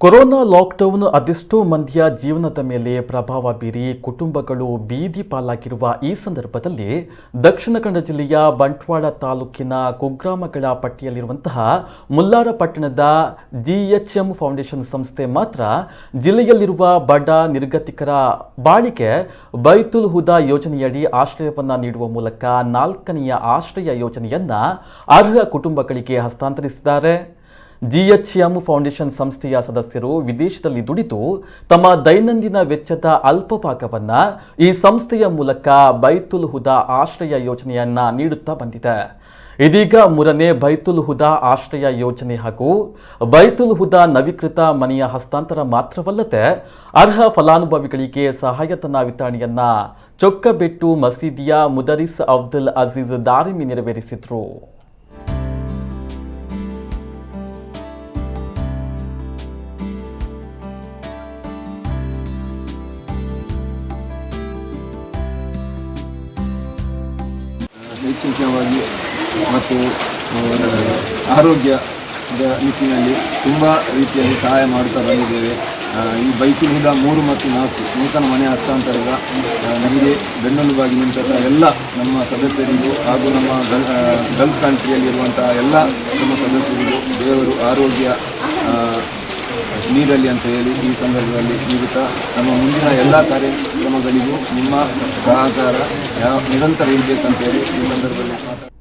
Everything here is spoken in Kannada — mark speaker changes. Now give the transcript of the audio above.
Speaker 1: ಕೊರೋನಾ ಲಾಕ್ಡೌನ್ ಅದೆಷ್ಟೋ ಮಂದಿಯ ಜೀವನದ ಮೇಲೆ ಪ್ರಭಾವ ಬೀರಿ ಕುಟುಂಬಗಳು ಬೀದಿ ಪಾಲಾಗಿರುವ ಈ ಸಂದರ್ಭದಲ್ಲಿ ದಕ್ಷಿಣ ಕನ್ನಡ ಜಿಲ್ಲೆಯ ಬಂಟ್ವಾಳ ತಾಲೂಕಿನ ಕುಗ್ರಾಮಗಳ ಪಟ್ಟಿಯಲ್ಲಿರುವಂತಹ ಮುಲ್ಲಾರ ಪಟ್ಟಣದ ಜಿಎಚ್ಎಂ ಫೌಂಡೇಶನ್ ಸಂಸ್ಥೆ ಮಾತ್ರ ಜಿಲ್ಲೆಯಲ್ಲಿರುವ ಬಡ ನಿರ್ಗತಿಕರ ಬಾಳಿಗೆ ಬೈತುಲ್ ಹುದಾ ಯೋಜನೆಯಡಿ ಆಶ್ರಯವನ್ನ ನೀಡುವ ಮೂಲಕ 4ನೇ ಆಶ್ರಯ ಯೋಜನೆಯನ್ನ ಅರ್ಹ ಕುಟುಂಬಗಳಿಗೆ ಹಸ್ತಾಂತರಿಸಿದ್ದಾರೆ. ಜಿಎಚ್ಎಂ ಫೌಂಡೇಶನ್ ಸಂಸ್ಥೆಯ ಸದಸ್ಯರು ವಿದೇಶದಲ್ಲಿ ದುಡಿದು ತಮ್ಮ ದೈನಂದಿನ ವೆಚ್ಚದ ಅಲ್ಪ ಭಾಗವನ್ನು ಈ ಸಂಸ್ಥೆಯ ಮೂಲಕ ಬೈತುಲ್ ಹುದಾ ಆಶ್ರಯ ಯೋಜನೆಯನ್ನ ನೀಡುತ್ತಾ ಬಂದಿದೆ. ಇದೀಗ 3ನೇ ಬೈತುಲ್ ಹುದಾ ಆಶ್ರಯ ಯೋಜನೆ ಹಾಗೂ ಬೈತುಲ್ ಹುದಾ ನವೀಕೃತ ಮನೆಯ ಹಸ್ತಾಂತರ ಮಾತ್ರವಲ್ಲದೆ ಅರ್ಹ ಫಲಾನುಭವಿಗಳಿಗೆ ಸಹಾಯಧನ ವಿತರಣೆಯನ್ನ ಚೊಕ್ಕಬೆಟ್ಟು ಮಸೀದಿಯ ಮುದರಿಸ್ ಅಬ್ದುಲ್ ಅಜೀಜ್ ದಾರಿಮಿ ನೆರವೇರಿಸಿದರು.
Speaker 2: ಶೈಕ್ಷಣಿಕವಾಗಿ ಮತ್ತು ಆರೋಗ್ಯದ ನಿಟ್ಟಿನಲ್ಲಿ ತುಂಬ ರೀತಿಯಲ್ಲಿ ಸಹಾಯ ಮಾಡುತ್ತಾ ಬಂದಿದ್ದೇವೆ. ಈ ಬೈತುಲ್ ಹುದಾ 3 ಮತ್ತು 4 ನೂತನ ಮನೆ ಹಸ್ತಾಂತರದ ನಮಗೆ ಬೆನ್ನೆಲುಬಾಗಿ ನಿಂತಹ ಎಲ್ಲ ನಮ್ಮ ಸದಸ್ಯರಿಗೂ ಹಾಗೂ ನಮ್ಮ ಗಲ್ಫ್ ಕಂಟ್ರಿಯಲ್ಲಿರುವಂತಹ ಎಲ್ಲ ನಮ್ಮ ಸದಸ್ಯರಿಗೂ ದೇವರು ಆರೋಗ್ಯ ನೀಡಲಿ ಅಂತ ಹೇಳಿ ಈ ಸಂದರ್ಭದಲ್ಲಿ ನೀಡುತ್ತಾ ನಮ್ಮ ಮುಂದಿನ ಎಲ್ಲ ಕಾರ್ಯಕ್ರಮಗಳಿಗೂ ನಿಮ್ಮ ಸಹಕಾರ ನಿರಂತರ ಇರಬೇಕಂತ ಹೇಳಿ ಈ ಸಂದರ್ಭದಲ್ಲಿ